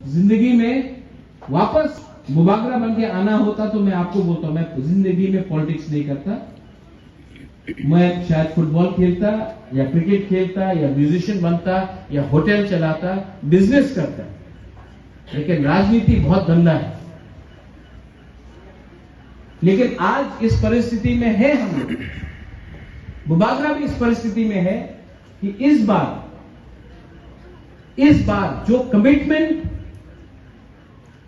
जिंदगी में वापस मुबागरा बन के आना होता तो मैं आपको बोलता हूं, मैं जिंदगी में पॉलिटिक्स नहीं करता। मैं शायद फुटबॉल खेलता या क्रिकेट खेलता या म्यूजिशियन बनता या होटल चलाता, बिजनेस करता, लेकिन राजनीति बहुत गंदा है। लेकिन आज इस परिस्थिति में है हम लोग, मुबागरा भी इस परिस्थिति में है कि इस बार जो कमिटमेंट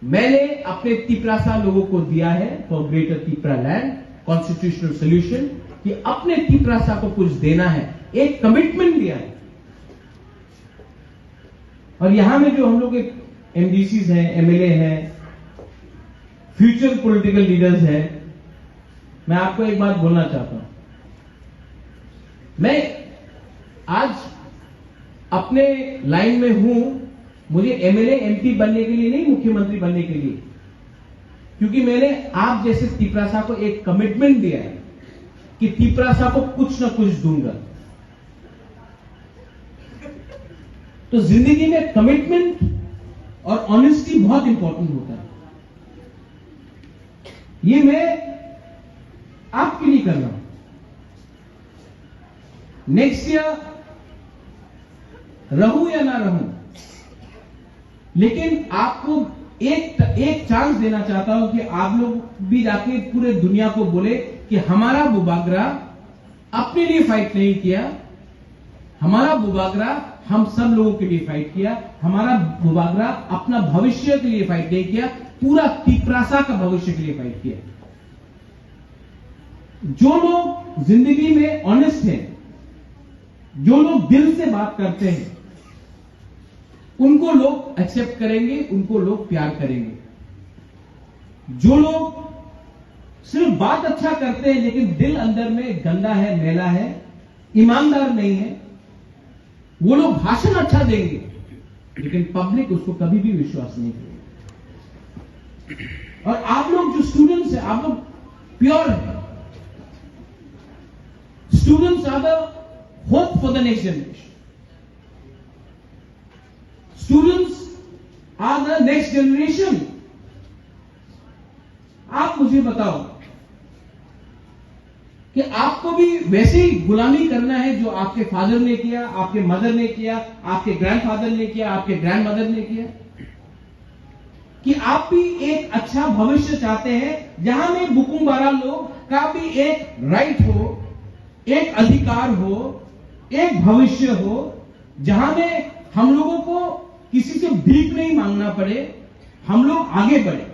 मैंने अपने तिपरासा लोगों को दिया है for greater Tipra land constitutional solution, कि अपने तिपरासा को कुछ देना है, एक कमिटमेंट दिया है। और यहां में जो हम लोग एमडीसीज हैं, एमएलए हैं, फ्यूचर पॉलिटिकल लीडर्स हैं, मैं आपको एक बात बोलना चाहता हूं। मैं आज अपने लाइन में हूं, मुझे एमएलए एमपी बनने के लिए नहीं, मुख्यमंत्री बनने के लिए, क्योंकि मैंने आप जैसे तिपरासा को एक कमिटमेंट दिया है कि तिपरासा को कुछ ना कुछ दूंगा। तो जिंदगी में कमिटमेंट और ऑनेस्टी बहुत इंपॉर्टेंट होता है। ये मैं आपके लिए कर रहा हूं। नेक्स्ट ईयर रहूं या ना रहूं, लेकिन आपको एक चांस देना चाहता हूं कि आप लोग भी जाके पूरे दुनिया को बोले कि हमारा मुबागरा अपने लिए फाइट नहीं किया, हमारा मुबागरा हम सब लोगों के लिए फाइट किया, हमारा मुबागरा अपना भविष्य के लिए फाइट नहीं किया, पूरा तिपरासा का भविष्य के लिए फाइट किया। जो लोग जिंदगी में ऑनेस्ट हैं, जो लोग दिल से बात करते हैं, उनको लोग एक्सेप्ट करेंगे, उनको लोग प्यार करेंगे। जो लोग सिर्फ बात अच्छा करते हैं लेकिन दिल अंदर में गंदा है, मैला है, ईमानदार नहीं है, वो लोग भाषण अच्छा देंगे लेकिन पब्लिक उसको कभी भी विश्वास नहीं करेगी। और आप लोग जो स्टूडेंट्स हैं, आप लोग प्योर हैं। Students are the hope for the next generation. Students are the next generation. आप मुझे बताओ कि आपको भी वैसे ही गुलामी करना है जो आपके फादर ने किया, आपके मदर ने किया, आपके ग्रैंडफादर ने किया, आपके ग्रैंडमदर ने किया, कि आप भी एक अच्छा भविष्य चाहते हैं जहां में बुकुम्बारा लोग का भी एक राइट हो, एक अधिकार हो, एक भविष्य हो, जहां में हम लोगों को किसी से भीख नहीं मांगना पड़े, हम लोग आगे बढ़े।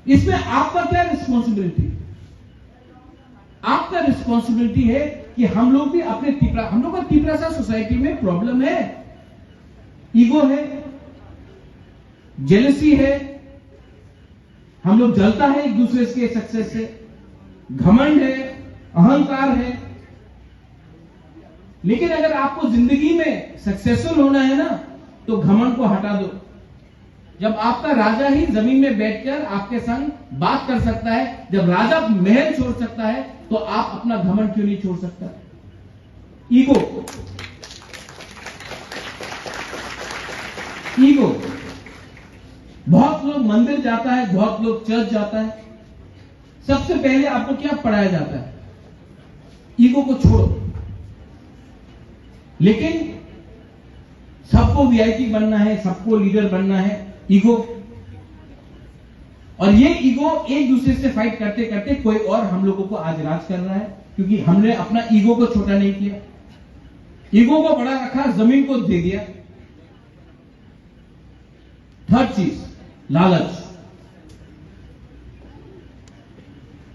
इसमें आपका क्या रिस्पॉन्सिबिलिटी? आपका रिस्पॉन्सिबिलिटी है कि हम लोग भी अपने हम लोग का तिपरासा सोसाइटी में प्रॉब्लम है, ईगो है, जेलसी है, हम लोग जलता है एक दूसरे के सक्सेस से, घमंड है, अहंकार है। लेकिन अगर आपको जिंदगी में सक्सेसफुल होना है ना, तो घमंड को हटा दो। जब आपका राजा ही जमीन में बैठकर आपके संग बात कर सकता है, जब राजा महल छोड़ सकता है, तो आप अपना घमंड क्यों नहीं छोड़ सकता? Ego, ego. बहुत लोग मंदिर जाता है, बहुत लोग चर्च जाता है, सबसे पहले आपको क्या पढ़ाया जाता है? ईगो को छोड़ो। लेकिन सबको वीआईपी बनना है, सबको लीडर बनना है, ईगो। और ये ईगो एक दूसरे से फाइट करते करते कोई और हम लोगों को आज राज कर रहा है, क्योंकि हमने अपना ईगो को छोटा नहीं किया, ईगो को बड़ा रखा, जमीन को दे दिया। थर्ड चीज, लालच।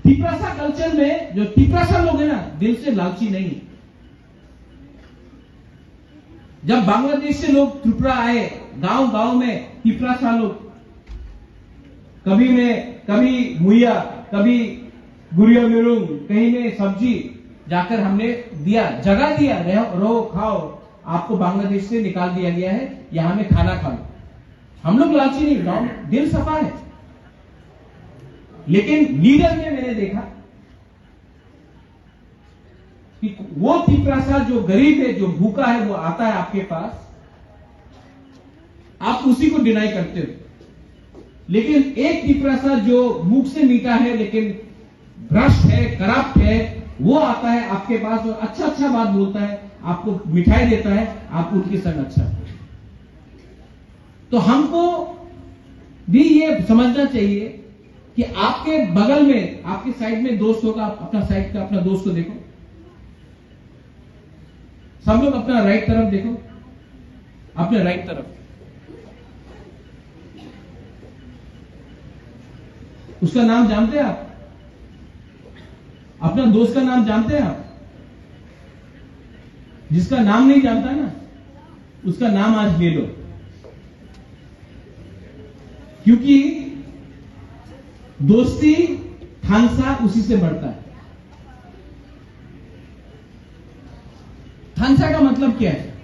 तिपरासा कल्चर में जो तिपरासा लोग हैं ना, दिल से लालची नहीं। जब बांग्लादेश से लोग त्रिपुरा आए, गांव गांव में तिपरासा लोग, कभी मुइया, कभी गुड़िया मिरुंग, कहीं में सब्जी जाकर हमने दिया, जगह दिया, रहो खाओ, आपको बांग्लादेश से निकाल दिया गया है, यहां में खाना खा लो। हम लोग लालची नहीं, गांव दिल सफा है। लेकिन लीडर में मैंने देखा कि वो तिपरासा जो गरीब है, जो भूखा है, वो आता है आपके पास, आप उसी को डिनाई करते हो। लेकिन एक पिपरासा जो मुख से मीठा है लेकिन भ्रष्ट है, करप्ट है, वो आता है आपके पास और अच्छा अच्छा बात बोलता है, आपको मिठाई देता है, आप उनके संग अच्छा। तो हमको भी ये समझना चाहिए कि आपके बगल में, आपके साइड में दोस्त होगा, अपना साइड का अपना दोस्त को देखो, सब लोग अपना राइट तरफ देखो, अपने राइट तरफ, उसका नाम जानते हैं आप? अपना दोस्त का नाम जानते हैं आप? जिसका नाम नहीं जानता ना, उसका नाम आज ले लो, क्योंकि दोस्ती थानसा उसी से बढ़ता है। थानसा का मतलब क्या है?